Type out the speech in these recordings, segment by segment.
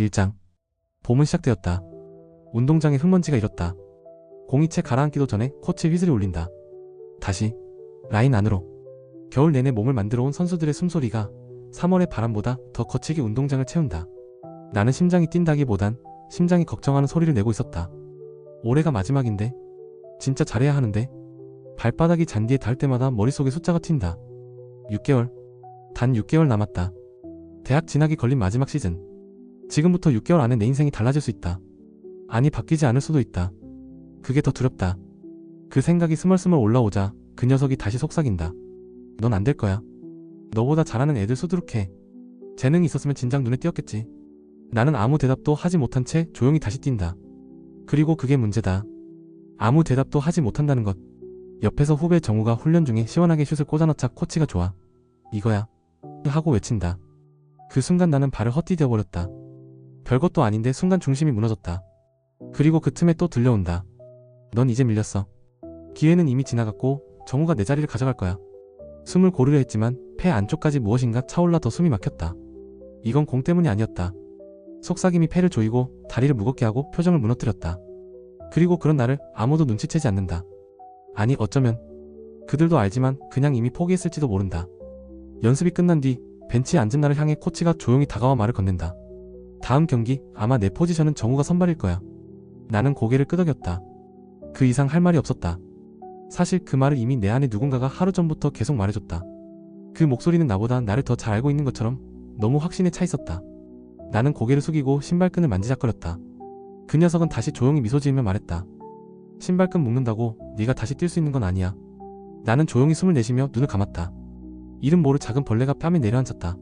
1장. 봄은 시작되었다. 운동장에 흙먼지가 일었다. 공이 채 가라앉기도 전에 코치에 휘슬이 울린다. 다시 라인 안으로. 겨울 내내 몸을 만들어 온 선수들의 숨소리가 3월의 바람보다 더 거칠게 운동장을 채운다. 나는 심장이 뛴다기보단 심장이 걱정하는 소리를 내고 있었다. 올해가 마지막인데, 진짜 잘해야 하는데. 발바닥이 잔디에 닿을 때마다 머릿속에 숫자가 튄다. 6개월. 단 6개월 남았다. 대학 진학이 걸린 마지막 시즌. 지금부터 6개월 안에 내 인생이 달라질 수 있다. 아니, 바뀌지 않을 수도 있다. 그게 더 두렵다. 그 생각이 스멀스멀 올라오자 그 녀석이 다시 속삭인다. 넌 안 될 거야. 너보다 잘하는 애들 수두룩해. 재능이 있었으면 진작 눈에 띄었겠지. 나는 아무 대답도 하지 못한 채 조용히 다시 뛴다. 그리고 그게 문제다. 아무 대답도 하지 못한다는 것. 옆에서 후배 정우가 훈련 중에 시원하게 슛을 꽂아넣자 코치가 좋아. 이거야. 하고 외친다. 그 순간 나는 발을 헛디뎌 버렸다. 별것도 아닌데 순간 중심이 무너졌다. 그리고 그 틈에 또 들려온다. 넌 이제 밀렸어. 기회는 이미 지나갔고 정우가 내 자리를 가져갈 거야. 숨을 고르려 했지만 폐 안쪽까지 무엇인가 차올라 더 숨이 막혔다. 이건 공 때문이 아니었다. 속삭임이 폐를 조이고 다리를 무겁게 하고 표정을 무너뜨렸다. 그리고 그런 나를 아무도 눈치채지 않는다. 아니, 어쩌면 그들도 알지만 그냥 이미 포기했을지도 모른다. 연습이 끝난 뒤 벤치에 앉은 나를 향해 코치가 조용히 다가와 말을 건넨다. 다음 경기 아마 내 포지션은 정우가 선발일 거야. 나는 고개를 끄덕였다. 그 이상 할 말이 없었다. 사실 그 말을 이미 내 안에 누군가가 하루 전부터 계속 말해줬다. 그 목소리는 나보다 나를 더 잘 알고 있는 것처럼 너무 확신에 차 있었다. 나는 고개를 숙이고 신발끈을 만지작거렸다. 그 녀석은 다시 조용히 미소 지으며 말했다. 신발끈 묶는다고 네가 다시 뛸 수 있는 건 아니야. 나는 조용히 숨을 내쉬며 눈을 감았다. 이름 모를 작은 벌레가 뺨에 내려앉았다.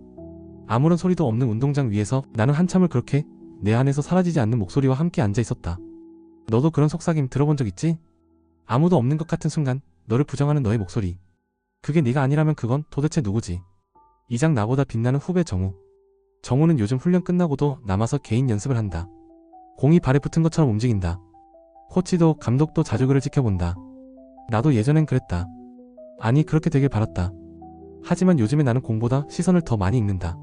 아무런 소리도 없는 운동장 위에서 나는 한참을 그렇게 내 안에서 사라지지 않는 목소리와 함께 앉아 있었다. 너도 그런 속삭임 들어본 적 있지? 아무도 없는 것 같은 순간 너를 부정하는 너의 목소리. 그게 네가 아니라면 그건 도대체 누구지? 2장. 나보다 빛나는 후배 정우. 정우는 요즘 훈련 끝나고도 남아서 개인 연습을 한다. 공이 발에 붙은 것처럼 움직인다. 코치도 감독도 자주 그를 지켜본다. 나도 예전엔 그랬다. 아니, 그렇게 되길 바랐다. 하지만 요즘에 나는 공보다 시선을 더 많이 읽는다.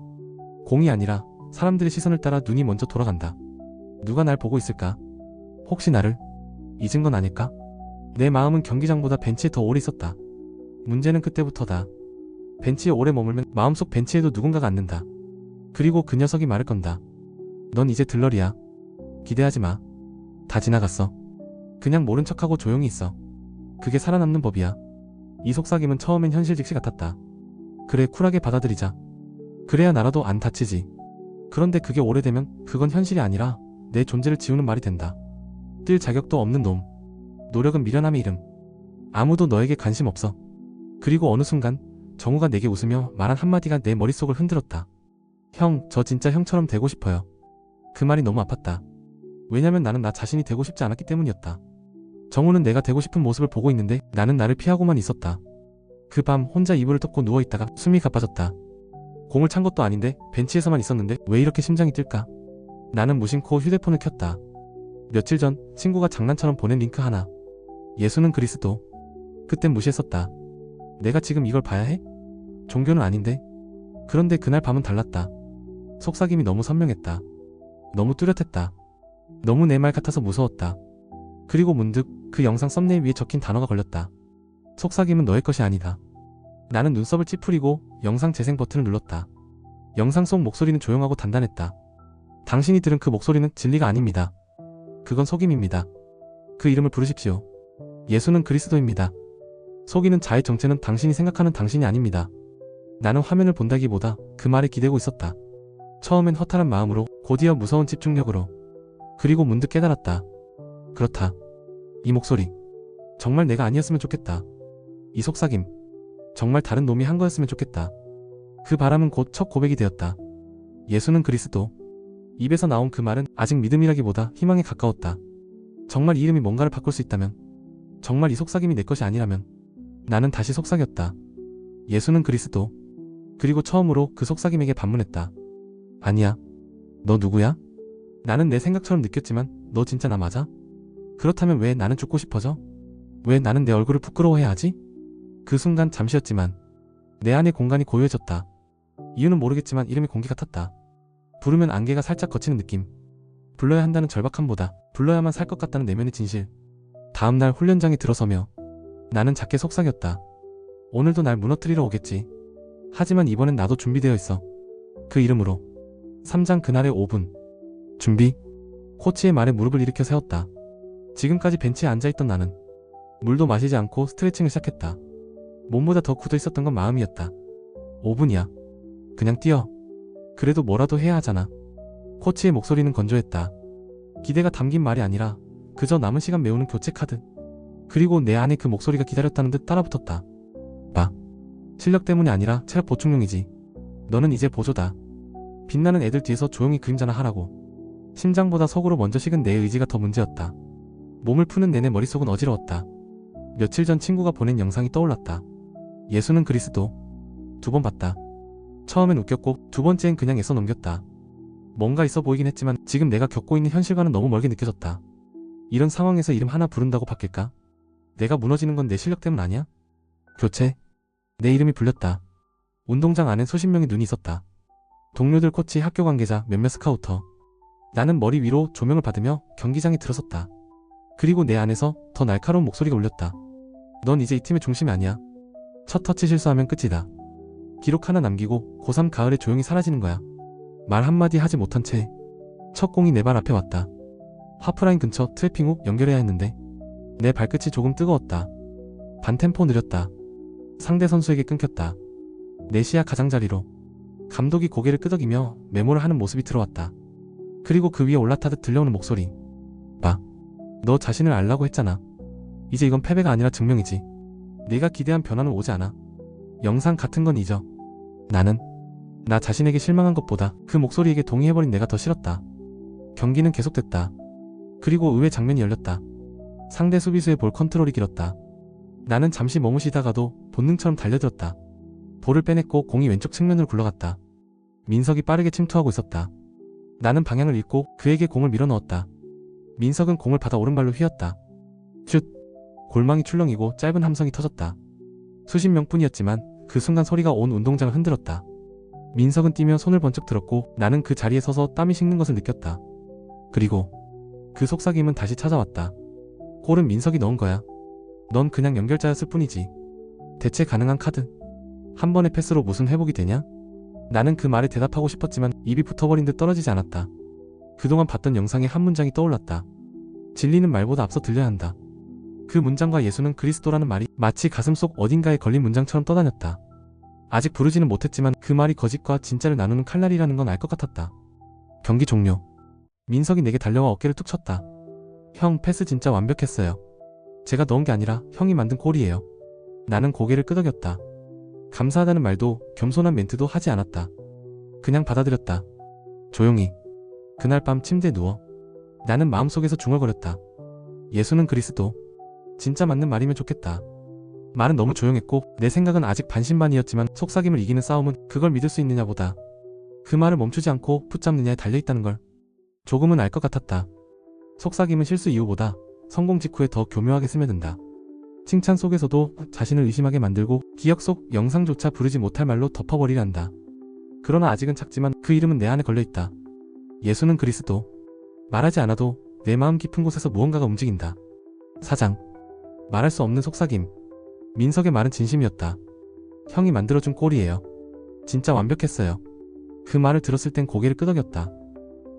공이 아니라 사람들의 시선을 따라 눈이 먼저 돌아간다. 누가 날 보고 있을까? 혹시 나를 잊은 건 아닐까? 내 마음은 경기장보다 벤치에 더 오래 있었다. 문제는 그때부터다. 벤치에 오래 머물면 마음속 벤치에도 누군가가 앉는다. 그리고 그 녀석이 말을 건다. 넌 이제 들러리야. 기대하지 마. 다 지나갔어. 그냥 모른 척하고 조용히 있어. 그게 살아남는 법이야. 이 속삭임은 처음엔 현실 직시 같았다. 그래, 쿨하게 받아들이자. 그래야 나라도 안 다치지. 그런데 그게 오래되면 그건 현실이 아니라 내 존재를 지우는 말이 된다. 뛸 자격도 없는 놈. 노력은 미련함의 이름. 아무도 너에게 관심 없어. 그리고 어느 순간 정우가 내게 웃으며 말한 한마디가 내 머릿속을 흔들었다. 형, 저 진짜 형처럼 되고 싶어요. 그 말이 너무 아팠다. 왜냐면 나는 나 자신이 되고 싶지 않았기 때문이었다. 정우는 내가 되고 싶은 모습을 보고 있는데 나는 나를 피하고만 있었다. 그 밤 혼자 이불을 덮고 누워있다가 숨이 가빠졌다. 공을 찬 것도 아닌데 벤치에서만 있었는데 왜 이렇게 심장이 뛸까? 나는 무심코 휴대폰을 켰다. 며칠 전 친구가 장난처럼 보낸 링크 하나. 예수는 그리스도. 그땐 무시했었다. 내가 지금 이걸 봐야 해? 종교는 아닌데? 그런데 그날 밤은 달랐다. 속삭임이 너무 선명했다. 너무 뚜렷했다. 너무 내 말 같아서 무서웠다. 그리고 문득 그 영상 썸네일 위에 적힌 단어가 걸렸다. 속삭임은 너의 것이 아니다. 나는 눈썹을 찌푸리고 영상 재생 버튼을 눌렀다. 영상 속 목소리는 조용하고 단단했다. 당신이 들은 그 목소리는 진리가 아닙니다. 그건 속임입니다. 그 이름을 부르십시오. 예수는 그리스도입니다. 속이는 자의 정체는 당신이 생각하는 당신이 아닙니다. 나는 화면을 본다기보다 그 말에 기대고 있었다. 처음엔 허탈한 마음으로, 곧이어 무서운 집중력으로. 그리고 문득 깨달았다. 그렇다. 이 목소리. 정말 내가 아니었으면 좋겠다. 이 속삭임. 정말 다른 놈이 한 거였으면 좋겠다. 그 바람은 곧 첫 고백이 되었다. 예수는 그리스도. 입에서 나온 그 말은 아직 믿음이라기보다 희망에 가까웠다. 정말 이 이름이 뭔가를 바꿀 수 있다면, 정말 이 속삭임이 내 것이 아니라면 나는 다시 속삭였다. 예수는 그리스도. 그리고 처음으로 그 속삭임에게 반문했다. 아니야. 너 누구야? 나는 내 생각처럼 느꼈지만 너 진짜 나 맞아? 그렇다면 왜 나는 죽고 싶어져? 왜 나는 내 얼굴을 부끄러워해야 하지? 그 순간 잠시였지만 내 안의 공간이 고요해졌다. 이유는 모르겠지만 이름이 공기 같았다. 부르면 안개가 살짝 걷히는 느낌. 불러야 한다는 절박함보다 불러야만 살 것 같다는 내면의 진실. 다음날 훈련장에 들어서며 나는 작게 속삭였다. 오늘도 날 무너뜨리러 오겠지. 하지만 이번엔 나도 준비되어 있어. 그 이름으로. 3장 그날의 5분. 준비. 코치의 말에 무릎을 일으켜 세웠다. 지금까지 벤치에 앉아있던 나는 물도 마시지 않고 스트레칭을 시작했다. 몸보다 더 굳어 있었던 건 마음이었다. 5분이야. 그냥 뛰어. 그래도 뭐라도 해야 하잖아. 코치의 목소리는 건조했다. 기대가 담긴 말이 아니라 그저 남은 시간 메우는 교체 카드. 그리고 내 안에 그 목소리가 기다렸다는 듯 따라붙었다. 봐. 실력 때문이 아니라 체력 보충용이지. 너는 이제 보조다. 빛나는 애들 뒤에서 조용히 그림자나 하라고. 심장보다 속으로 먼저 식은 내 의지가 더 문제였다. 몸을 푸는 내내 머릿속은 어지러웠다. 며칠 전 친구가 보낸 영상이 떠올랐다. 예수는 그리스도. 2번 봤다. 처음엔 웃겼고 두 번째엔 그냥 애써 넘겼다. 뭔가 있어 보이긴 했지만 지금 내가 겪고 있는 현실과는 너무 멀게 느껴졌다. 이런 상황에서 이름 하나 부른다고 바뀔까? 내가 무너지는 건 내 실력 때문 아니야? 교체. 내 이름이 불렸다. 운동장 안엔 수십 명의 눈이 있었다. 동료들, 코치, 학교 관계자, 몇몇 스카우터. 나는 머리 위로 조명을 받으며 경기장에 들어섰다. 그리고 내 안에서 더 날카로운 목소리가 울렸다. 넌 이제 이 팀의 중심이 아니야. 첫 터치 실수하면 끝이다. 기록 하나 남기고 고3 가을에 조용히 사라지는 거야. 말 한마디 하지 못한 채 첫 공이 내 발 앞에 왔다. 하프라인 근처 트래핑 후 연결해야 했는데 내 발끝이 조금 뜨거웠다. 반템포 느렸다. 상대 선수에게 끊겼다. 내 시야 가장자리로 감독이 고개를 끄덕이며 메모를 하는 모습이 들어왔다. 그리고 그 위에 올라타듯 들려오는 목소리. 봐. 너 자신을 알라고 했잖아. 이제 이건 패배가 아니라 증명이지. 네가 기대한 변화는 오지 않아. 영상 같은 건 잊어. 나는 나 자신에게 실망한 것보다 그 목소리에게 동의해버린 내가 더 싫었다. 경기는 계속됐다. 그리고 의외 장면이 열렸다. 상대 수비수의 볼 컨트롤이 길었다. 나는 잠시 머무시다가도 본능처럼 달려들었다. 볼을 빼냈고 공이 왼쪽 측면으로 굴러갔다. 민석이 빠르게 침투하고 있었다. 나는 방향을 잃고 그에게 공을 밀어넣었다. 민석은 공을 받아 오른발로 휘었다. 슛! 골망이 출렁이고 짧은 함성이 터졌다. 수십 명뿐이었지만 그 순간 소리가 온 운동장을 흔들었다. 민석은 뛰며 손을 번쩍 들었고 나는 그 자리에 서서 땀이 식는 것을 느꼈다. 그리고 그 속삭임은 다시 찾아왔다. 골은 민석이 넣은 거야. 넌 그냥 연결자였을 뿐이지. 대체 가능한 카드. 한 번의 패스로 무슨 회복이 되냐? 나는 그 말에 대답하고 싶었지만 입이 붙어버린 듯 떨어지지 않았다. 그동안 봤던 영상의 한 문장이 떠올랐다. 진리는 말보다 앞서 들려야 한다. 그 문장과 예수는 그리스도라는 말이 마치 가슴속 어딘가에 걸린 문장처럼 떠다녔다. 아직 부르지는 못했지만 그 말이 거짓과 진짜를 나누는 칼날이라는 건 알 것 같았다. 경기 종료. 민석이 내게 달려와 어깨를 툭 쳤다. 형, 패스 진짜 완벽했어요. 제가 넣은 게 아니라 형이 만든 골이에요. 나는 고개를 끄덕였다. 감사하다는 말도 겸손한 멘트도 하지 않았다. 그냥 받아들였다. 조용히. 그날 밤 침대에 누워 나는 마음속에서 중얼거렸다. 예수는 그리스도. 진짜 맞는 말이면 좋겠다. 말은 너무 조용했고 내 생각은 아직 반신반의였지만 속삭임을 이기는 싸움은 그걸 믿을 수 있느냐보다 그 말을 멈추지 않고 붙잡느냐에 달려있다는 걸 조금은 알 것 같았다. 속삭임은 실수 이후보다 성공 직후에 더 교묘하게 스며든다. 칭찬 속에서도 자신을 의심하게 만들고 기억 속 영상조차 부르지 못할 말로 덮어버리란다. 그러나 아직은 작지만 그 이름은 내 안에 걸려있다. 예수는 그리스도. 말하지 않아도 내 마음 깊은 곳에서 무언가가 움직인다. 4장. 말할 수 없는 속삭임. 민석의 말은 진심이었다. 형이 만들어준 골이에요. 진짜 완벽했어요. 그 말을 들었을 땐 고개를 끄덕였다.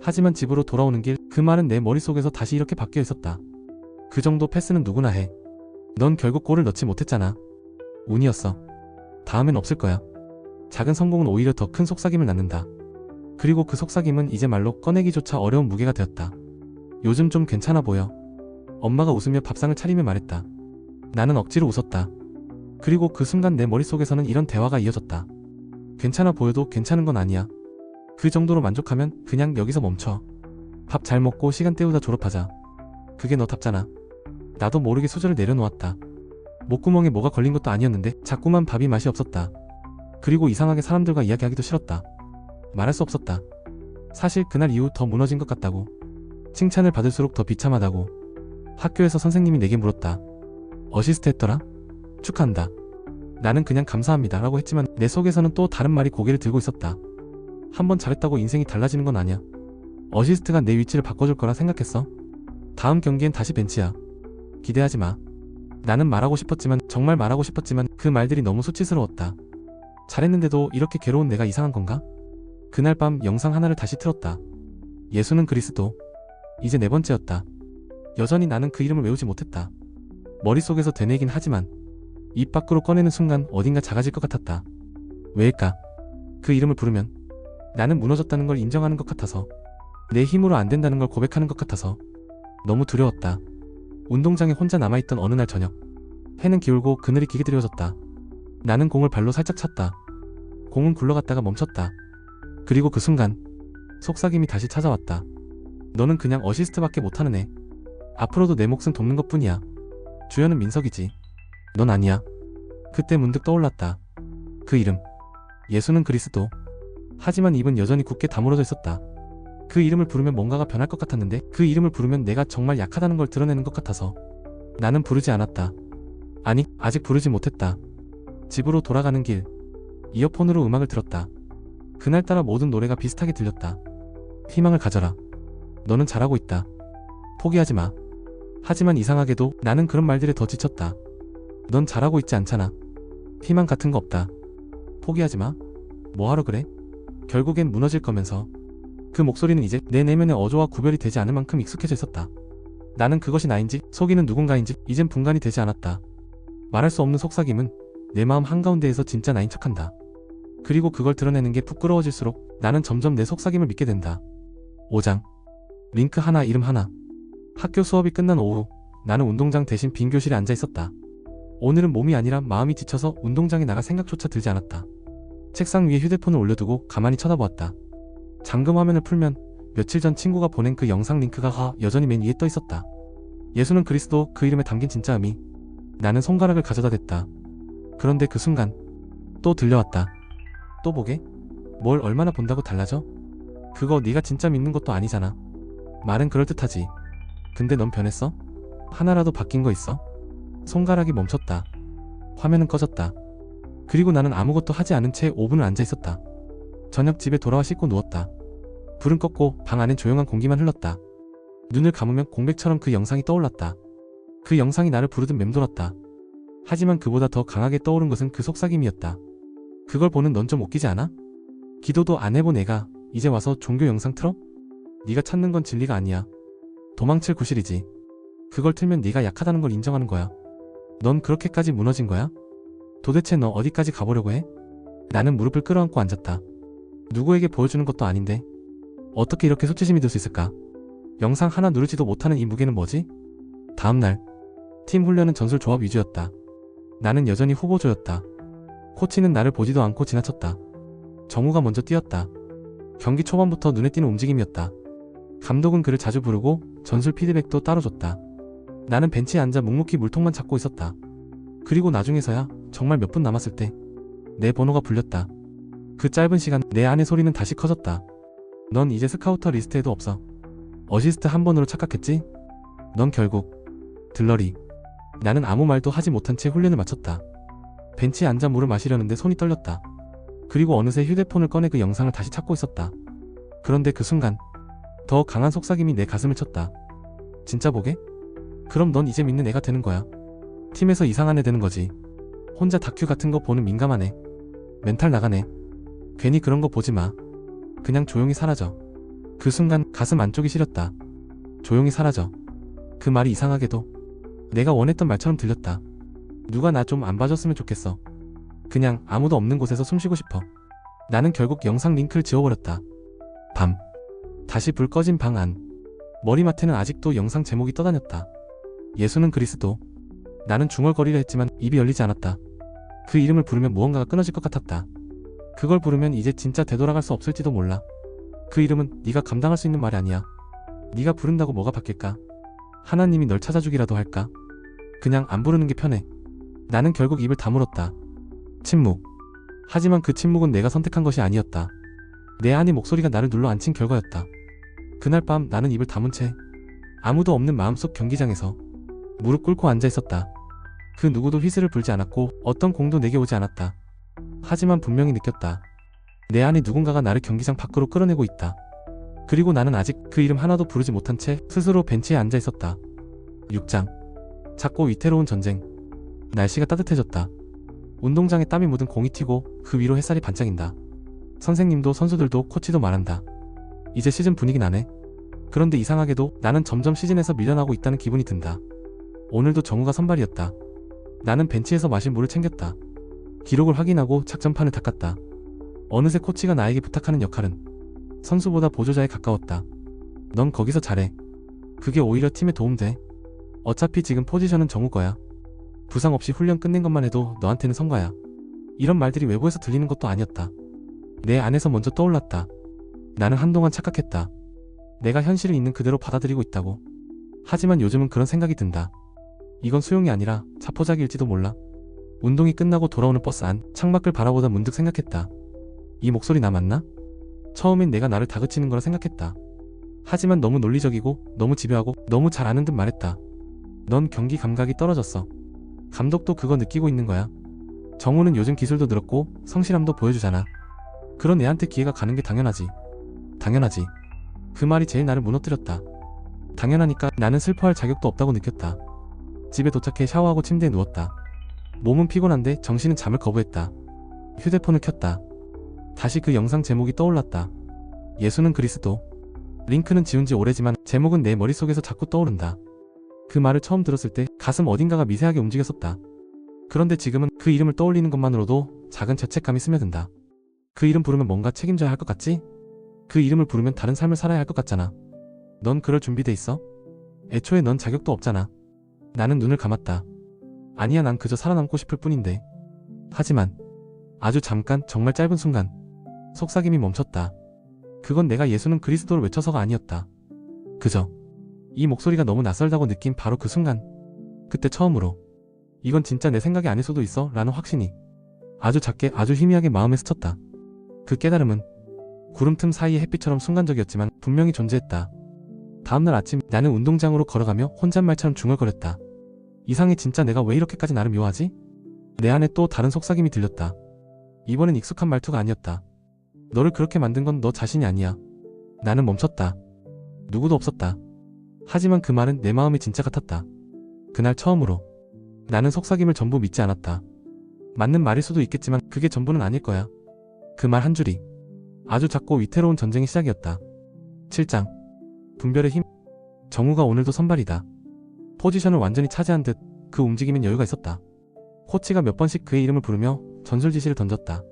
하지만 집으로 돌아오는 길 그 말은 내 머릿속에서 다시 이렇게 바뀌어 있었다. 그 정도 패스는 누구나 해. 넌 결국 골을 넣지 못했잖아. 운이었어. 다음엔 없을 거야. 작은 성공은 오히려 더 큰 속삭임을 낳는다. 그리고 그 속삭임은 이제 말로 꺼내기조차 어려운 무게가 되었다. 요즘 좀 괜찮아 보여. 엄마가 웃으며 밥상을 차리며 말했다. 나는 억지로 웃었다. 그리고 그 순간 내 머릿속에서는 이런 대화가 이어졌다. 괜찮아 보여도 괜찮은 건 아니야. 그 정도로 만족하면 그냥 여기서 멈춰. 밥 잘 먹고 시간 때우다 졸업하자. 그게 너답잖아. 나도 모르게 수저를 내려놓았다. 목구멍에 뭐가 걸린 것도 아니었는데 자꾸만 밥이 맛이 없었다. 그리고 이상하게 사람들과 이야기하기도 싫었다. 말할 수 없었다. 사실 그날 이후 더 무너진 것 같다고. 칭찬을 받을수록 더 비참하다고. 학교에서 선생님이 내게 물었다. 어시스트 했더라? 축하한다. 나는 그냥 감사합니다 라고 했지만 내 속에서는 또 다른 말이 고개를 들고 있었다. 한번 잘했다고 인생이 달라지는 건 아니야. 어시스트가 내 위치를 바꿔줄 거라 생각했어? 다음 경기엔 다시 벤치야. 기대하지 마. 나는 말하고 싶었지만, 정말 말하고 싶었지만 그 말들이 너무 수치스러웠다. 잘했는데도 이렇게 괴로운 내가 이상한 건가? 그날 밤 영상 하나를 다시 틀었다. 예수는 그리스도. 이제 4번째였다. 여전히 나는 그 이름을 외우지 못했다. 머릿속에서 되뇌긴 하지만 입 밖으로 꺼내는 순간 어딘가 작아질 것 같았다. 왜일까? 그 이름을 부르면 나는 무너졌다는 걸 인정하는 것 같아서, 내 힘으로 안 된다는 걸 고백하는 것 같아서 너무 두려웠다. 운동장에 혼자 남아있던 어느 날 저녁, 해는 기울고 그늘이 기게 드려졌다. 나는 공을 발로 살짝 찼다. 공은 굴러갔다가 멈췄다. 그리고 그 순간 속삭임이 다시 찾아왔다. 너는 그냥 어시스트밖에 못하는 애. 앞으로도 내 몫은 돕는 것뿐이야. 주연은 민석이지. 넌 아니야. 그때 문득 떠올랐다. 그 이름. 예수는 그리스도. 하지만 입은 여전히 굳게 다물어져 있었다. 그 이름을 부르면 뭔가가 변할 것 같았는데, 그 이름을 부르면 내가 정말 약하다는 걸 드러내는 것 같아서 나는 부르지 않았다. 아니, 아직 부르지 못했다. 집으로 돌아가는 길, 이어폰으로 음악을 들었다. 그날따라 모든 노래가 비슷하게 들렸다. 희망을 가져라. 너는 잘하고 있다. 포기하지 마. 하지만 이상하게도 나는 그런 말들에 더 지쳤다. 넌 잘하고 있지 않잖아. 희망 같은 거 없다. 포기하지 마. 뭐하러 그래? 결국엔 무너질 거면서. 그 목소리는 이제 내 내면의 어조와 구별이 되지 않을 만큼 익숙해져 있었다. 나는 그것이 나인지 속이는 누군가인지 이젠 분간이 되지 않았다. 말할 수 없는 속삭임은 내 마음 한가운데에서 진짜 나인 척한다. 그리고 그걸 드러내는 게 부끄러워질수록 나는 점점 내 속삭임을 믿게 된다. 5장. 링크 하나, 이름 하나. 학교 수업이 끝난 오후, 나는 운동장 대신 빈 교실에 앉아 있었다. 오늘은 몸이 아니라 마음이 지쳐서 운동장에 나갈 생각조차 들지 않았다. 책상 위에 휴대폰을 올려두고 가만히 쳐다보았다. 잠금 화면을 풀면 며칠 전 친구가 보낸 그 영상 링크가 여전히 맨 위에 떠 있었다. 예수는 그리스도, 그 이름에 담긴 진짜 의미. 나는 손가락을 가져다 댔다. 그런데 그 순간 또 들려왔다. 또 보게? 뭘 얼마나 본다고 달라져? 그거 네가 진짜 믿는 것도 아니잖아. 말은 그럴듯하지. 근데 넌 변했어? 하나라도 바뀐 거 있어? 손가락이 멈췄다. 화면은 꺼졌다. 그리고 나는 아무것도 하지 않은 채 5분을 앉아 있었다. 저녁 집에 돌아와 씻고 누웠다. 불은 껐고 방 안엔 조용한 공기만 흘렀다. 눈을 감으면 공백처럼 그 영상이 떠올랐다. 그 영상이 나를 부르듯 맴돌았다. 하지만 그보다 더 강하게 떠오른 것은 그 속삭임이었다. 그걸 보는 넌 좀 웃기지 않아? 기도도 안 해본 애가 이제 와서 종교 영상 틀어? 네가 찾는 건 진리가 아니야. 도망칠 구실이지. 그걸 틀면 네가 약하다는 걸 인정하는 거야. 넌 그렇게까지 무너진 거야? 도대체 너 어디까지 가보려고 해? 나는 무릎을 끌어안고 앉았다. 누구에게 보여주는 것도 아닌데 어떻게 이렇게 수치심이 들 수 있을까? 영상 하나 누르지도 못하는 이 무게는 뭐지? 다음날 팀 훈련은 전술 조합 위주였다. 나는 여전히 후보조였다. 코치는 나를 보지도 않고 지나쳤다. 정우가 먼저 뛰었다. 경기 초반부터 눈에 띄는 움직임이었다. 감독은 그를 자주 부르고 전술 피드백도 따로 줬다. 나는 벤치에 앉아 묵묵히 물통만 찾고 있었다. 그리고 나중에서야 정말 몇 분 남았을 때 내 번호가 불렸다. 그 짧은 시간 내 안의 소리는 다시 커졌다. 넌 이제 스카우터 리스트에도 없어. 어시스트 한 번으로 착각했지? 넌 결국 들러리. 나는 아무 말도 하지 못한 채 훈련을 마쳤다. 벤치에 앉아 물을 마시려는데 손이 떨렸다. 그리고 어느새 휴대폰을 꺼내 그 영상을 다시 찾고 있었다. 그런데 그 순간 더 강한 속삭임이 내 가슴을 쳤다. 진짜 보게? 그럼 넌 이제 믿는 애가 되는 거야. 팀에서 이상한 애 되는 거지. 혼자 다큐 같은 거 보는 민감한 애. 멘탈 나가네. 괜히 그런 거 보지 마. 그냥 조용히 사라져. 그 순간 가슴 안쪽이 시렸다. 조용히 사라져. 그 말이 이상하게도 내가 원했던 말처럼 들렸다. 누가 나 좀 안 봐줬으면 좋겠어. 그냥 아무도 없는 곳에서 숨 쉬고 싶어. 나는 결국 영상 링크를 지워버렸다. 밤. 다시 불 꺼진 방 안. 머리맡에는 아직도 영상 제목이 떠다녔다. 예수는 그리스도. 나는 중얼거리려 했지만 입이 열리지 않았다. 그 이름을 부르면 무언가가 끊어질 것 같았다. 그걸 부르면 이제 진짜 되돌아갈 수 없을지도 몰라. 그 이름은 네가 감당할 수 있는 말이 아니야. 네가 부른다고 뭐가 바뀔까? 하나님이 널 찾아주기라도 할까? 그냥 안 부르는 게 편해. 나는 결국 입을 다물었다. 침묵. 하지만 그 침묵은 내가 선택한 것이 아니었다. 내 안의 목소리가 나를 눌러 앉힌 결과였다. 그날 밤 나는 입을 다문 채 아무도 없는 마음속 경기장에서 무릎 꿇고 앉아 있었다. 그 누구도 휘슬을 불지 않았고 어떤 공도 내게 오지 않았다. 하지만 분명히 느꼈다. 내 안에 누군가가 나를 경기장 밖으로 끌어내고 있다. 그리고 나는 아직 그 이름 하나도 부르지 못한 채 스스로 벤치에 앉아 있었다. 6장. 작고 위태로운 전쟁. 날씨가 따뜻해졌다. 운동장에 땀이 묻은 공이 튀고 그 위로 햇살이 반짝인다. 선생님도 선수들도 코치도 말한다. 이제 시즌 분위기 나네. 그런데 이상하게도 나는 점점 시즌에서 밀려나고 있다는 기분이 든다. 오늘도 정우가 선발이었다. 나는 벤치에서 마실 물을 챙겼다. 기록을 확인하고 작전판을 닦았다. 어느새 코치가 나에게 부탁하는 역할은 선수보다 보조자에 가까웠다. 넌 거기서 잘해. 그게 오히려 팀에 도움돼. 어차피 지금 포지션은 정우 거야. 부상 없이 훈련 끝낸 것만 해도 너한테는 성과야. 이런 말들이 외부에서 들리는 것도 아니었다. 내 안에서 먼저 떠올랐다. 나는 한동안 착각했다. 내가 현실을 있는 그대로 받아들이고 있다고. 하지만 요즘은 그런 생각이 든다. 이건 수용이 아니라 자포자기일지도 몰라. 운동이 끝나고 돌아오는 버스 안 창밖을 바라보다 문득 생각했다. 이 목소리 나 맞나? 처음엔 내가 나를 다그치는 거라 생각했다. 하지만 너무 논리적이고 너무 집요하고 너무 잘 아는 듯 말했다. 넌 경기 감각이 떨어졌어. 감독도 그거 느끼고 있는 거야. 정우는 요즘 기술도 늘었고 성실함도 보여주잖아. 그런 애한테 기회가 가는 게 당연하지. 당연하지. 그 말이 제일 나를 무너뜨렸다. 당연하니까 나는 슬퍼할 자격도 없다고 느꼈다. 집에 도착해 샤워하고 침대에 누웠다. 몸은 피곤한데 정신은 잠을 거부했다. 휴대폰을 켰다. 다시 그 영상 제목이 떠올랐다. 예수는 그리스도. 링크는 지운 지 오래지만 제목은 내 머릿속에서 자꾸 떠오른다. 그 말을 처음 들었을 때 가슴 어딘가가 미세하게 움직였었다. 그런데 지금은 그 이름을 떠올리는 것만으로도 작은 죄책감이 스며든다. 그 이름 부르면 뭔가 책임져야 할 것 같지? 그 이름을 부르면 다른 삶을 살아야 할 것 같잖아. 넌 그럴 준비돼 있어? 애초에 넌 자격도 없잖아. 나는 눈을 감았다. 아니야, 난 그저 살아남고 싶을 뿐인데. 하지만 아주 잠깐, 정말 짧은 순간 속삭임이 멈췄다. 그건 내가 예수는 그리스도를 외쳐서가 아니었다. 그저 이 목소리가 너무 낯설다고 느낀 바로 그 순간, 그때 처음으로 이건 진짜 내 생각이 아닐 수도 있어 라는 확신이 아주 작게 아주 희미하게 마음에 스쳤다. 그 깨달음은 구름 틈 사이의 햇빛처럼 순간적이었지만 분명히 존재했다. 다음날 아침 나는 운동장으로 걸어가며 혼잣말처럼 중얼거렸다. 이상해, 진짜 내가 왜 이렇게까지 나를 묘하지? 내 안에 또 다른 속삭임이 들렸다. 이번엔 익숙한 말투가 아니었다. 너를 그렇게 만든 건 너 자신이 아니야. 나는 멈췄다. 누구도 없었다. 하지만 그 말은 내 마음이 진짜 같았다. 그날 처음으로 나는 속삭임을 전부 믿지 않았다. 맞는 말일 수도 있겠지만 그게 전부는 아닐 거야. 그 말 한 줄이 아주 작고 위태로운 전쟁의 시작이었다. 7장. 분별의 힘. 정우가 오늘도 선발이다. 포지션을 완전히 차지한 듯 그 움직임엔 여유가 있었다. 코치가 몇 번씩 그의 이름을 부르며 전술 지시를 던졌다.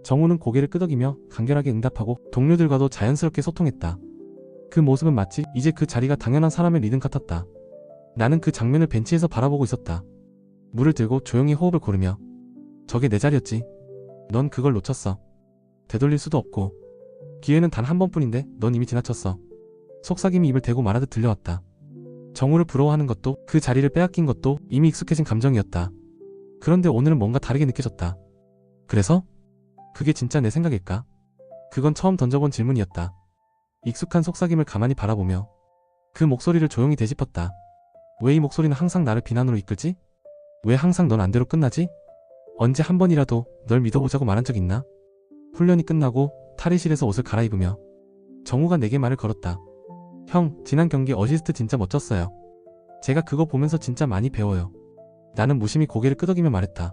정우는 고개를 끄덕이며 간결하게 응답하고 동료들과도 자연스럽게 소통했다. 그 모습은 마치 이제 그 자리가 당연한 사람의 리듬 같았다. 나는 그 장면을 벤치에서 바라보고 있었다. 물을 들고 조용히 호흡을 고르며 저게 내 자리였지. 넌 그걸 놓쳤어. 되돌릴 수도 없고 기회는 단 한 번뿐인데 넌 이미 지나쳤어. 속삭임이 입을 대고 말하듯 들려왔다. 정우를 부러워하는 것도 그 자리를 빼앗긴 것도 이미 익숙해진 감정이었다. 그런데 오늘은 뭔가 다르게 느껴졌다. 그래서? 그게 진짜 내 생각일까? 그건 처음 던져본 질문이었다. 익숙한 속삭임을 가만히 바라보며 그 목소리를 조용히 되짚었다. 왜 이 목소리는 항상 나를 비난으로 이끌지? 왜 항상 넌 안대로 끝나지? 언제 한 번이라도 널 믿어보자고 말한 적 있나? 훈련이 끝나고 탈의실에서 옷을 갈아입으며 정우가 내게 말을 걸었다. 형, 지난 경기 어시스트 진짜 멋졌어요. 제가 그거 보면서 진짜 많이 배워요. 나는 무심히 고개를 끄덕이며 말했다.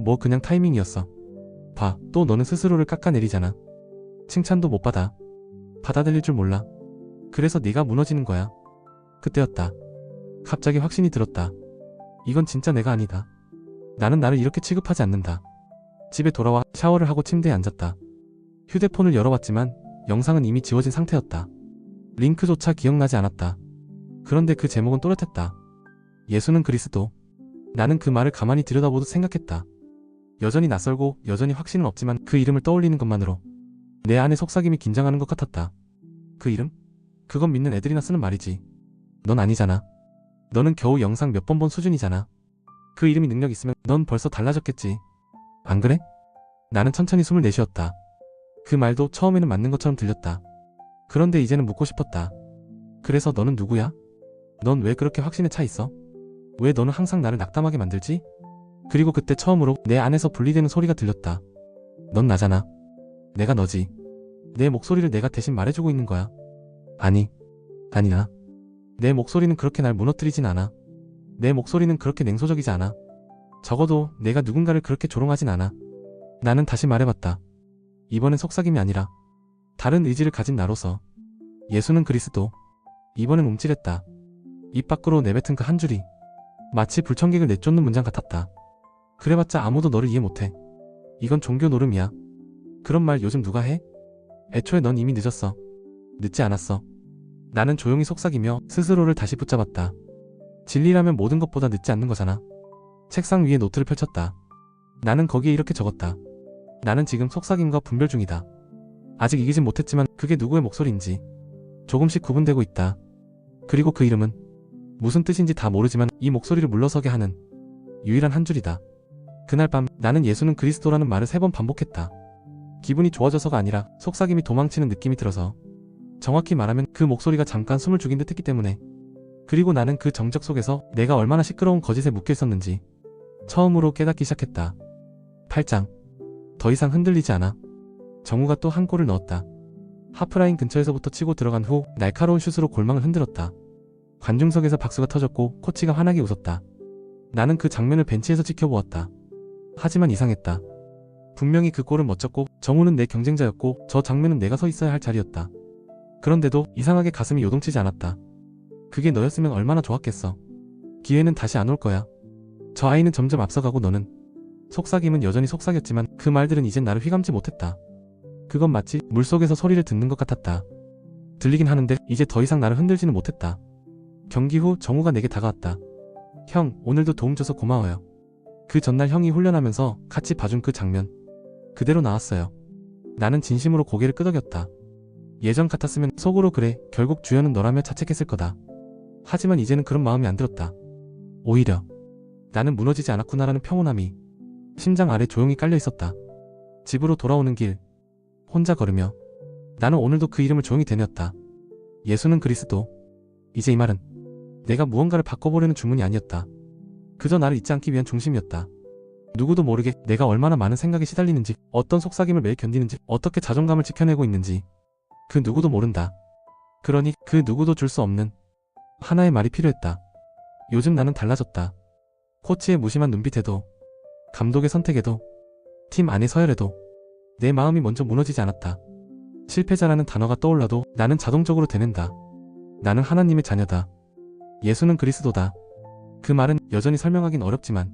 뭐 그냥 타이밍이었어. 봐, 또 너는 스스로를 깎아내리잖아. 칭찬도 못 받아. 받아들일 줄 몰라. 그래서 네가 무너지는 거야. 그때였다. 갑자기 확신이 들었다. 이건 진짜 내가 아니다. 나는 나를 이렇게 취급하지 않는다. 집에 돌아와 샤워를 하고 침대에 앉았다. 휴대폰을 열어봤지만 영상은 이미 지워진 상태였다. 링크조차 기억나지 않았다. 그런데 그 제목은 또렷했다. 예수는 그리스도. 나는 그 말을 가만히 들여다보듯 생각했다. 여전히 낯설고 여전히 확신은 없지만 그 이름을 떠올리는 것만으로 내 안의 속삭임이 긴장하는 것 같았다. 그 이름? 그건 믿는 애들이나 쓰는 말이지. 넌 아니잖아. 너는 겨우 영상 몇 번 본 수준이잖아. 그 이름이 능력 있으면 넌 벌써 달라졌겠지. 안 그래? 나는 천천히 숨을 내쉬었다. 그 말도 처음에는 맞는 것처럼 들렸다. 그런데 이제는 묻고 싶었다. 그래서 너는 누구야? 넌 왜 그렇게 확신에 차 있어? 왜 너는 항상 나를 낙담하게 만들지? 그리고 그때 처음으로 내 안에서 분리되는 소리가 들렸다. 넌 나잖아. 내가 너지. 내 목소리를 내가 대신 말해주고 있는 거야. 아니야. 내 목소리는 그렇게 날 무너뜨리진 않아. 내 목소리는 그렇게 냉소적이지 않아. 적어도 내가 누군가를 그렇게 조롱하진 않아. 나는 다시 말해봤다. 이번엔 속삭임이 아니라 다른 의지를 가진 나로서. 예수는 그리스도. 이번엔 움찔했다. 입 밖으로 내뱉은 그 한 줄이 마치 불청객을 내쫓는 문장 같았다. 그래봤자 아무도 너를 이해 못해. 이건 종교 노름이야. 그런 말 요즘 누가 해? 애초에 넌 이미 늦었어. 늦지 않았어. 나는 조용히 속삭이며 스스로를 다시 붙잡았다. 진리라면 모든 것보다 늦지 않는 거잖아. 책상 위에 노트를 펼쳤다. 나는 거기에 이렇게 적었다. 나는 지금 속삭임과 분별 중이다. 아직 이기진 못했지만 그게 누구의 목소리인지 조금씩 구분되고 있다. 그리고 그 이름은 무슨 뜻인지 다 모르지만 이 목소리를 물러서게 하는 유일한 한 줄이다. 그날 밤 나는 예수는 그리스도라는 말을 3번 반복했다. 기분이 좋아져서가 아니라 속삭임이 도망치는 느낌이 들어서, 정확히 말하면 그 목소리가 잠깐 숨을 죽인 듯 했기 때문에. 그리고 나는 그 정적 속에서 내가 얼마나 시끄러운 거짓에 묶여 있었는지 처음으로 깨닫기 시작했다. 8장. 더 이상 흔들리지 않아. 정우가 또 한 골을 넣었다. 하프라인 근처에서부터 치고 들어간 후 날카로운 슛으로 골망을 흔들었다. 관중석에서 박수가 터졌고 코치가 환하게 웃었다. 나는 그 장면을 벤치에서 지켜보았다. 하지만 이상했다. 분명히 그 골은 멋졌고 정우는 내 경쟁자였고 저 장면은 내가 서 있어야 할 자리였다. 그런데도 이상하게 가슴이 요동치지 않았다. 그게 너였으면 얼마나 좋았겠어. 기회는 다시 안 올 거야. 저 아이는 점점 앞서가고 너는. 속삭임은 여전히 속삭였지만 그 말들은 이젠 나를 휘감지 못했다. 그건 마치 물속에서 소리를 듣는 것 같았다. 들리긴 하는데 이제 더 이상 나를 흔들지는 못했다. 경기 후 정우가 내게 다가왔다. 형, 오늘도 도움 줘서 고마워요. 그 전날 형이 훈련하면서 같이 봐준 그 장면 그대로 나왔어요. 나는 진심으로 고개를 끄덕였다. 예전 같았으면 속으로 그래, 결국 주연은 너라며 자책했을 거다. 하지만 이제는 그런 마음이 안 들었다. 오히려 나는 무너지지 않았구나라는 평온함이 심장 아래 조용히 깔려 있었다. 집으로 돌아오는 길 혼자 걸으며 나는 오늘도 그 이름을 조용히 되뇌었다. 예수는 그리스도. 이제 이 말은 내가 무언가를 바꿔보려는 주문이 아니었다. 그저 나를 잊지 않기 위한 중심이었다. 누구도 모르게 내가 얼마나 많은 생각에 시달리는지, 어떤 속삭임을 매일 견디는지, 어떻게 자존감을 지켜내고 있는지 그 누구도 모른다. 그러니 그 누구도 줄 수 없는 하나의 말이 필요했다. 요즘 나는 달라졌다. 코치의 무심한 눈빛에도, 감독의 선택에도, 팀 안의 서열에도 내 마음이 먼저 무너지지 않았다. 실패자라는 단어가 떠올라도 나는 자동적으로 되낸다. 나는 하나님의 자녀다. 예수는 그리스도다. 그 말은 여전히 설명하긴 어렵지만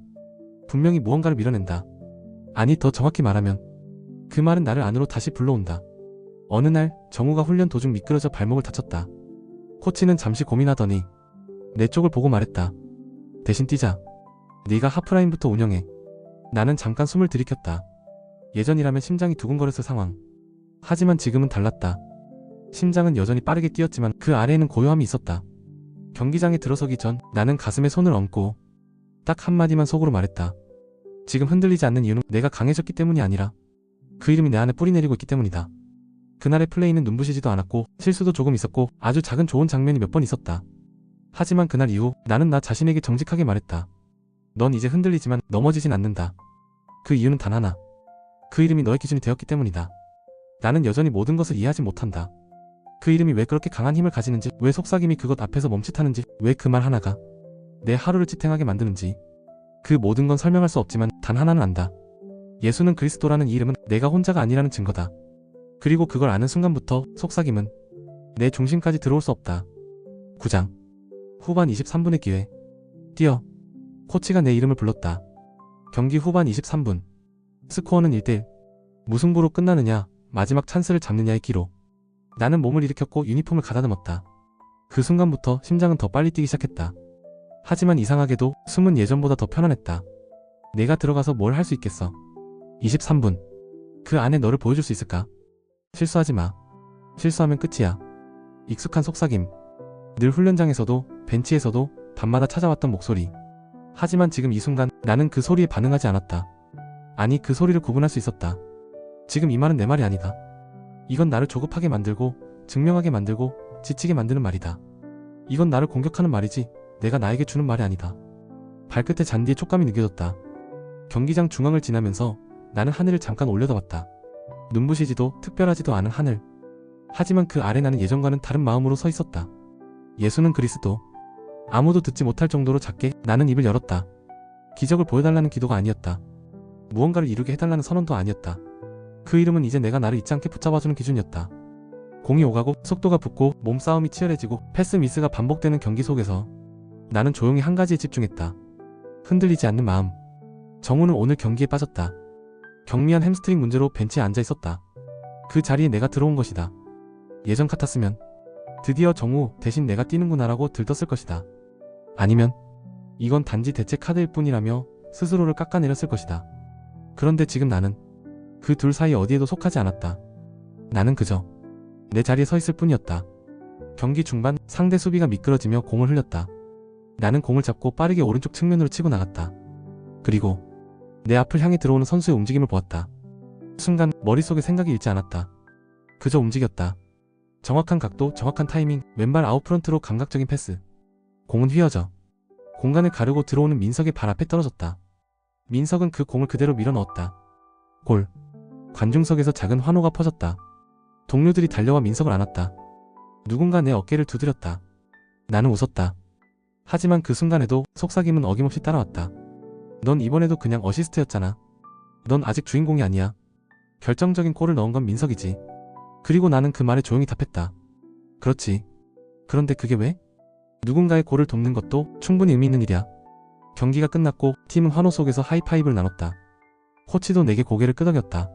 분명히 무언가를 밀어낸다. 아니, 더 정확히 말하면 그 말은 나를 안으로 다시 불러온다. 어느 날 정우가 훈련 도중 미끄러져 발목을 다쳤다. 코치는 잠시 고민하더니 내 쪽을 보고 말했다. 대신 뛰자. 네가 하프라인부터 운영해. 나는 잠깐 숨을 들이켰다. 예전이라면 심장이 두근거렸을 상황. 하지만 지금은 달랐다. 심장은 여전히 빠르게 뛰었지만 그 아래에는 고요함이 있었다. 경기장에 들어서기 전 나는 가슴에 손을 얹고 딱 한마디만 속으로 말했다. 지금 흔들리지 않는 이유는 내가 강해졌기 때문이 아니라 그 이름이 내 안에 뿌리내리고 있기 때문이다. 그날의 플레이는 눈부시지도 않았고 실수도 조금 있었고 아주 작은 좋은 장면이 몇 번 있었다. 하지만 그날 이후 나는 나 자신에게 정직하게 말했다. 넌 이제 흔들리지만 넘어지진 않는다. 그 이유는 단 하나. 그 이름이 너의 기준이 되었기 때문이다. 나는 여전히 모든 것을 이해하지 못한다. 그 이름이 왜 그렇게 강한 힘을 가지는지, 왜 속삭임이 그것 앞에서 멈칫하는지, 왜 그 말 하나가 내 하루를 지탱하게 만드는지. 그 모든 건 설명할 수 없지만 단 하나는 안다. 예수는 그리스도라는 이 이름은 내가 혼자가 아니라는 증거다. 그리고 그걸 아는 순간부터 속삭임은 내 중심까지 들어올 수 없다. 9장. 후반 23분의 기회. 뛰어. 코치가 내 이름을 불렀다. 경기 후반 23분. 스코어는 1대1. 무승부로 끝나느냐, 마지막 찬스를 잡느냐의 기로. 나는 몸을 일으켰고 유니폼을 가다듬었다. 그 순간부터 심장은 더 빨리 뛰기 시작했다. 하지만 이상하게도 숨은 예전보다 더 편안했다. 내가 들어가서 뭘 할 수 있겠어. 23분. 그 안에 너를 보여줄 수 있을까? 실수하지 마. 실수하면 끝이야. 익숙한 속삭임. 늘 훈련장에서도, 벤치에서도 밤마다 찾아왔던 목소리. 하지만 지금 이 순간 나는 그 소리에 반응하지 않았다. 아니, 그 소리를 구분할 수 있었다. 지금 이 말은 내 말이 아니다. 이건 나를 조급하게 만들고, 증명하게 만들고, 지치게 만드는 말이다. 이건 나를 공격하는 말이지 내가 나에게 주는 말이 아니다. 발끝에 잔디의 촉감이 느껴졌다. 경기장 중앙을 지나면서 나는 하늘을 잠깐 올려다봤다. 눈부시지도 특별하지도 않은 하늘. 하지만 그 아래 나는 예전과는 다른 마음으로 서 있었다. 예수는 그리스도. 아무도 듣지 못할 정도로 작게 나는 입을 열었다. 기적을 보여달라는 기도가 아니었다. 무언가를 이루게 해달라는 선언도 아니었다. 그 이름은 이제 내가 나를 잊지 않게 붙잡아주는 기준이었다. 공이 오가고 속도가 붙고 몸싸움이 치열해지고 패스 미스가 반복되는 경기 속에서 나는 조용히 한 가지에 집중했다. 흔들리지 않는 마음. 정우는 오늘 경기에 빠졌다. 경미한 햄스트링 문제로 벤치에 앉아 있었다. 그 자리에 내가 들어온 것이다. 예전 같았으면 드디어 정우 대신 내가 뛰는구나라고 들떴을 것이다. 아니면 이건 단지 대체 카드일 뿐이라며 스스로를 깎아내렸을 것이다. 그런데 지금 나는 그 둘 사이 어디에도 속하지 않았다. 나는 그저 내 자리에 서 있을 뿐이었다. 경기 중반 상대 수비가 미끄러지며 공을 흘렸다. 나는 공을 잡고 빠르게 오른쪽 측면으로 치고 나갔다. 그리고 내 앞을 향해 들어오는 선수의 움직임을 보았다. 순간 머릿속에 생각이 잃지 않았다. 그저 움직였다. 정확한 각도, 정확한 타이밍, 왼발 아웃프런트로 감각적인 패스. 공은 휘어져 공간을 가르고 들어오는 민석의 발 앞에 떨어졌다. 민석은 그 공을 그대로 밀어 넣었다. 골. 관중석에서 작은 환호가 퍼졌다. 동료들이 달려와 민석을 안았다. 누군가 내 어깨를 두드렸다. 나는 웃었다. 하지만 그 순간에도 속삭임은 어김없이 따라왔다. 넌 이번에도 그냥 어시스트였잖아. 넌 아직 주인공이 아니야. 결정적인 골을 넣은 건 민석이지. 그리고 나는 그 말에 조용히 답했다. 그렇지. 그런데 그게 왜? 누군가의 골을 돕는 것도 충분히 의미 있는 일이야. 경기가 끝났고 팀은 환호 속에서 하이파이브를 나눴다. 코치도 내게 고개를 끄덕였다.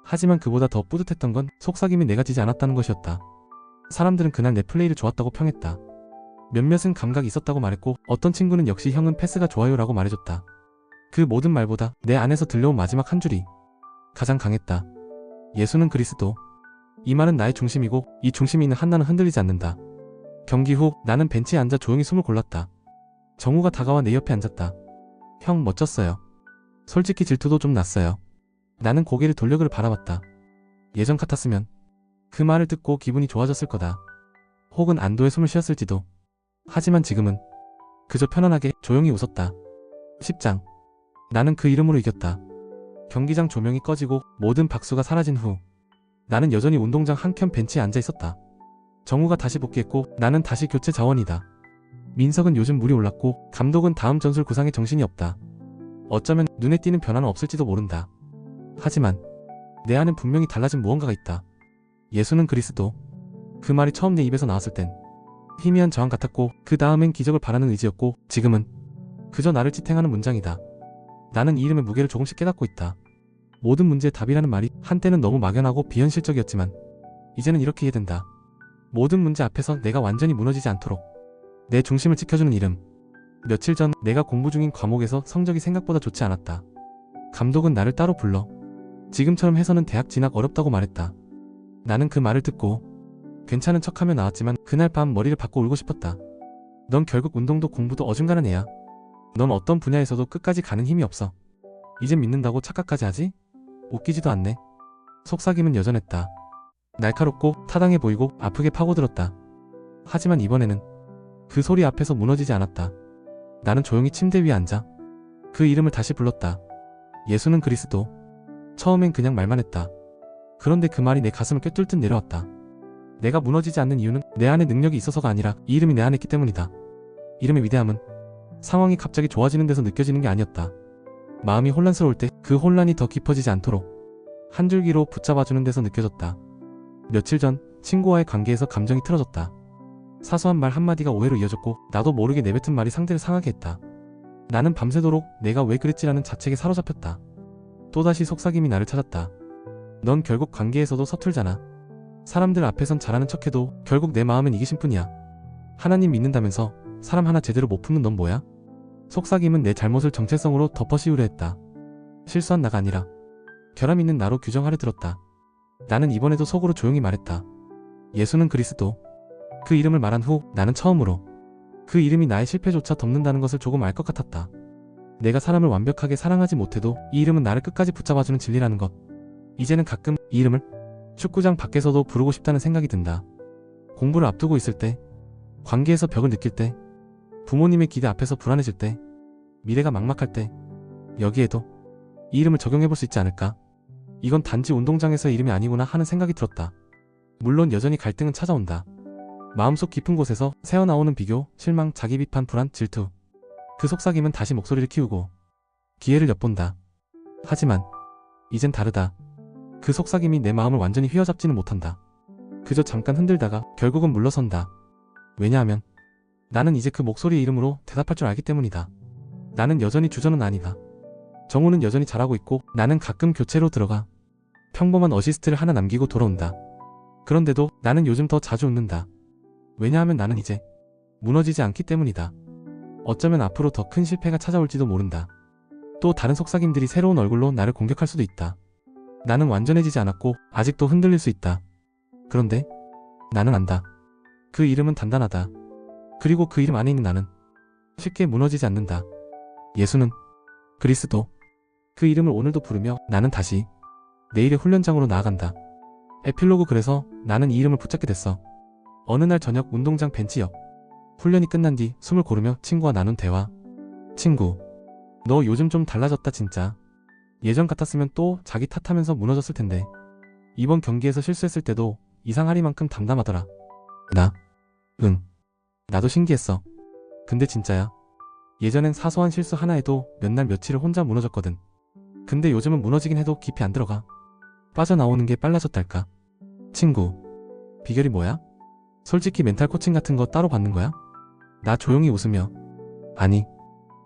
하지만 그보다 더 뿌듯했던 건 속삭임이 내가 지지 않았다는 것이었다. 사람들은 그날 내 플레이를 좋았다고 평했다. 몇몇은 감각이 있었다고 말했고 어떤 친구는 역시 형은 패스가 좋아요 라고 말해줬다. 그 모든 말보다 내 안에서 들려온 마지막 한 줄이 가장 강했다. 예수는 그리스도. 이 말은 나의 중심이고 이 중심이 있는 한나는 흔들리지 않는다. 경기 후 나는 벤치에 앉아 조용히 숨을 골랐다. 정우가 다가와 내 옆에 앉았다. 형 멋졌어요. 솔직히 질투도 좀 났어요. 나는 고개를 돌려 그를 바라봤다. 예전 같았으면 그 말을 듣고 기분이 좋아졌을 거다. 혹은 안도의 숨을 쉬었을지도. 하지만 지금은 그저 편안하게 조용히 웃었다. 10장. 나는 그 이름으로 이겼다. 경기장 조명이 꺼지고 모든 박수가 사라진 후 나는 여전히 운동장 한켠 벤치에 앉아 있었다. 정우가 다시 복귀했고 나는 다시 교체 자원이다. 민석은 요즘 물이 올랐고 감독은 다음 전술 구상에 정신이 없다. 어쩌면 눈에 띄는 변화는 없을지도 모른다. 하지만 내 안엔 분명히 달라진 무언가가 있다. 예수는 그리스도. 그 말이 처음 내 입에서 나왔을 땐 희미한 저항 같았고 그 다음엔 기적을 바라는 의지였고 지금은 그저 나를 지탱하는 문장이다. 나는 이 이름의 무게를 조금씩 깨닫고 있다. 모든 문제의 답이라는 말이 한때는 너무 막연하고 비현실적이었지만 이제는 이렇게 이해된다. 모든 문제 앞에서 내가 완전히 무너지지 않도록 내 중심을 지켜주는 이름. 며칠 전 내가 공부 중인 과목에서 성적이 생각보다 좋지 않았다. 감독은 나를 따로 불러 지금처럼 해서는 대학 진학 어렵다고 말했다. 나는 그 말을 듣고 괜찮은 척하며 나왔지만 그날 밤 머리를 박고 울고 싶었다. 넌 결국 운동도 공부도 어중간한 애야. 넌 어떤 분야에서도 끝까지 가는 힘이 없어. 이젠 믿는다고 착각까지 하지? 웃기지도 않네. 속삭임은 여전했다. 날카롭고 타당해 보이고 아프게 파고들었다. 하지만 이번에는 그 소리 앞에서 무너지지 않았다. 나는 조용히 침대 위에 앉아 그 이름을 다시 불렀다. 예수는 그리스도. 처음엔 그냥 말만 했다. 그런데 그 말이 내 가슴을 꿰뚫듯 내려왔다. 내가 무너지지 않는 이유는 내 안에 능력이 있어서가 아니라 이 이름이 내 안에 있기 때문이다. 이름의 위대함은 상황이 갑자기 좋아지는 데서 느껴지는 게 아니었다. 마음이 혼란스러울 때 그 혼란이 더 깊어지지 않도록 한 줄기로 붙잡아주는 데서 느껴졌다. 며칠 전 친구와의 관계에서 감정이 틀어졌다. 사소한 말 한마디가 오해로 이어졌고 나도 모르게 내뱉은 말이 상대를 상하게 했다. 나는 밤새도록 내가 왜 그랬지라는 자책에 사로잡혔다. 또다시 속삭임이 나를 찾았다. 넌 결국 관계에서도 서툴잖아. 사람들 앞에선 잘하는 척해도 결국 내 마음은 이기심 뿐이야. 하나님 믿는다면서 사람 하나 제대로 못 품는 넌 뭐야? 속삭임은 내 잘못을 정체성으로 덮어씌우려 했다. 실수한 나가 아니라 결함 있는 나로 규정하려 들었다. 나는 이번에도 속으로 조용히 말했다. 예수는 그리스도. 그 이름을 말한 후 나는 처음으로 그 이름이 나의 실패조차 덮는다는 것을 조금 알 것 같았다. 내가 사람을 완벽하게 사랑하지 못해도 이 이름은 나를 끝까지 붙잡아주는 진리라는 것. 이제는 가끔 이 이름을 축구장 밖에서도 부르고 싶다는 생각이 든다. 공부를 앞두고 있을 때, 관계에서 벽을 느낄 때, 부모님의 기대 앞에서 불안해질 때, 미래가 막막할 때, 여기에도 이 이름을 적용해볼 수 있지 않을까? 이건 단지 운동장에서의 이름이 아니구나 하는 생각이 들었다. 물론 여전히 갈등은 찾아온다. 마음속 깊은 곳에서 새어나오는 비교, 실망, 자기 비판, 불안, 질투. 그 속삭임은 다시 목소리를 키우고 기회를 엿본다. 하지만 이젠 다르다. 그 속삭임이 내 마음을 완전히 휘어잡지는 못한다. 그저 잠깐 흔들다가 결국은 물러선다. 왜냐하면 나는 이제 그 목소리의 이름으로 대답할 줄 알기 때문이다. 나는 여전히 주저는 아니다. 정우는 여전히 잘하고 있고 나는 가끔 교체로 들어가 평범한 어시스트를 하나 남기고 돌아온다. 그런데도 나는 요즘 더 자주 웃는다. 왜냐하면 나는 이제 무너지지 않기 때문이다. 어쩌면 앞으로 더 큰 실패가 찾아올지도 모른다. 또 다른 속삭임들이 새로운 얼굴로 나를 공격할 수도 있다. 나는 완전해지지 않았고 아직도 흔들릴 수 있다. 그런데 나는 안다. 그 이름은 단단하다. 그리고 그 이름 안에 있는 나는 쉽게 무너지지 않는다. 예수는 그리스도. 그 이름을 오늘도 부르며 나는 다시 내일의 훈련장으로 나아간다. 에필로그. 그래서 나는 이 이름을 붙잡게 됐어. 어느 날 저녁 운동장 벤치 옆. 훈련이 끝난 뒤 숨을 고르며 친구와 나눈 대화. 친구, 너 요즘 좀 달라졌다 진짜. 예전 같았으면 또 자기 탓하면서 무너졌을 텐데 이번 경기에서 실수했을 때도 이상하리만큼 담담하더라. 응. 나도 신기했어. 근데 진짜야. 예전엔 사소한 실수 하나에도 몇 날 며칠을 혼자 무너졌거든. 근데 요즘은 무너지긴 해도 깊이 안 들어가. 빠져나오는 게 빨라졌달까. 친구, 비결이 뭐야? 솔직히 멘탈 코칭 같은 거 따로 받는 거야? 나 조용히 웃으며 아니,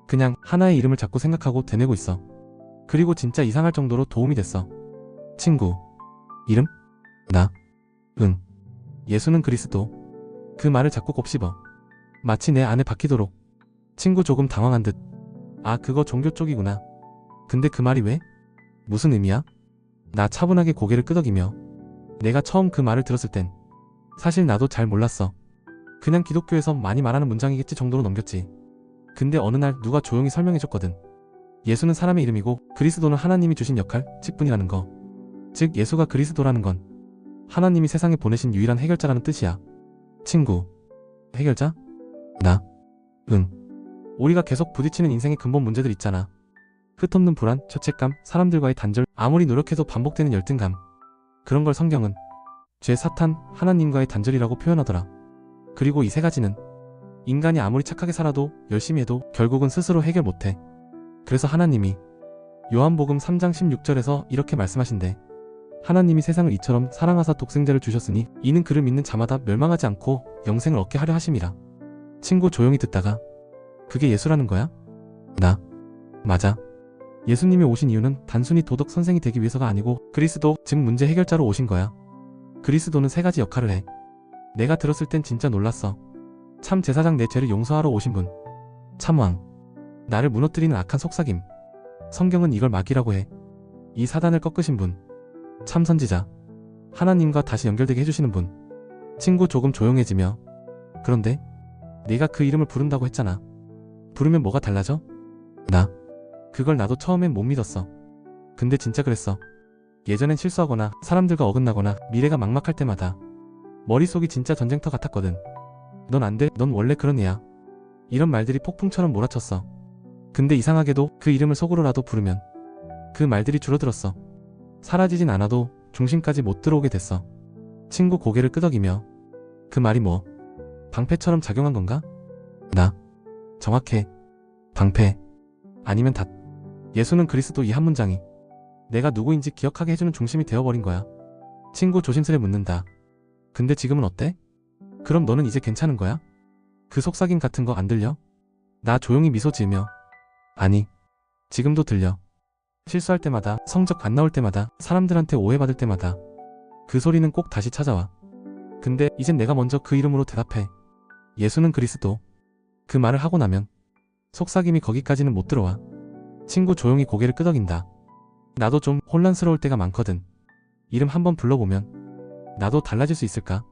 그냥 하나의 이름을 자꾸 생각하고 되뇌고 있어. 그리고 진짜 이상할 정도로 도움이 됐어. 친구, 이름? 응. 예수는 그리스도. 그 말을 자꾸 곱씹어. 마치 내 안에 박히도록. 친구 조금 당황한 듯. 아, 그거 종교 쪽이구나. 근데 그 말이 왜? 무슨 의미야? 나 차분하게 고개를 끄덕이며 내가 처음 그 말을 들었을 땐 사실 나도 잘 몰랐어. 그냥 기독교에서 많이 말하는 문장이겠지 정도로 넘겼지. 근데 어느 날 누가 조용히 설명해줬거든. 예수는 사람의 이름이고 그리스도는 하나님이 주신 역할, 직분이라는 거. 즉 예수가 그리스도라는 건 하나님이 세상에 보내신 유일한 해결자라는 뜻이야. 친구, 해결자? 응. 우리가 계속 부딪히는 인생의 근본 문제들 있잖아. 끝없는 불안, 죄책감, 사람들과의 단절, 아무리 노력해도 반복되는 열등감. 그런 걸 성경은 죄, 사탄, 하나님과의 단절이라고 표현하더라. 그리고 이 세 가지는 인간이 아무리 착하게 살아도 열심히 해도 결국은 스스로 해결 못해. 그래서 하나님이 요한복음 3장 16절에서 이렇게 말씀하신대. 하나님이 세상을 이처럼 사랑하사 독생자를 주셨으니 이는 그를 믿는 자마다 멸망하지 않고 영생을 얻게 하려 하심이라. 친구 조용히 듣다가 그게 예수라는 거야? 맞아. 예수님이 오신 이유는 단순히 도덕 선생이 되기 위해서가 아니고 그리스도, 즉 문제 해결자로 오신 거야. 그리스도는 세 가지 역할을 해. 내가 들었을 땐 진짜 놀랐어. 참 제사장, 내 죄를 용서하러 오신 분. 참왕, 나를 무너뜨리는 악한 속삭임. 성경은 이걸 마귀라고 해. 이 사단을 꺾으신 분. 참 선지자, 하나님과 다시 연결되게 해주시는 분. 친구 조금 조용해지며 그런데 네가 그 이름을 부른다고 했잖아. 부르면 뭐가 달라져? 그걸 나도 처음엔 못 믿었어. 근데 진짜 그랬어. 예전엔 실수하거나 사람들과 어긋나거나 미래가 막막할 때마다 머릿속이 진짜 전쟁터 같았거든. 넌 안 돼, 넌 원래 그런 애야. 이런 말들이 폭풍처럼 몰아쳤어. 근데 이상하게도 그 이름을 속으로라도 부르면 그 말들이 줄어들었어. 사라지진 않아도 중심까지 못 들어오게 됐어. 친구 고개를 끄덕이며 그 말이 뭐? 방패처럼 작용한 건가? 정확해. 방패. 아니면 닷. 예수는 그리스도 이 한 문장이 내가 누구인지 기억하게 해주는 중심이 되어버린 거야. 친구 조심스레 묻는다. 근데 지금은 어때? 그럼 너는 이제 괜찮은 거야? 그 속삭임 같은 거 안 들려? 나 조용히 미소 지으며 아니, 지금도 들려. 실수할 때마다, 성적 안 나올 때마다, 사람들한테 오해받을 때마다 그 소리는 꼭 다시 찾아와. 근데 이젠 내가 먼저 그 이름으로 대답해. 예수는 그리스도. 그 말을 하고 나면 속삭임이 거기까지는 못 들어와. 친구 조용히 고개를 끄덕인다. 나도 좀 혼란스러울 때가 많거든. 이름 한번 불러보면 나도 달라질 수 있을까?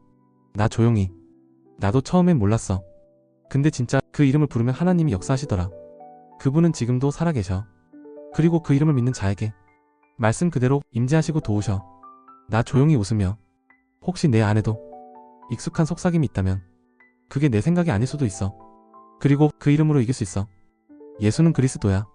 나 조용히. 나도 처음엔 몰랐어. 근데 진짜 그 이름을 부르면 하나님이 역사하시더라. 그분은 지금도 살아계셔. 그리고 그 이름을 믿는 자에게 말씀 그대로 임재하시고 도우셔. 나 조용히 웃으며 혹시 내 안에도 익숙한 속삭임이 있다면 그게 내 생각이 아닐 수도 있어. 그리고 그 이름으로 이길 수 있어. 예수는 그리스도야.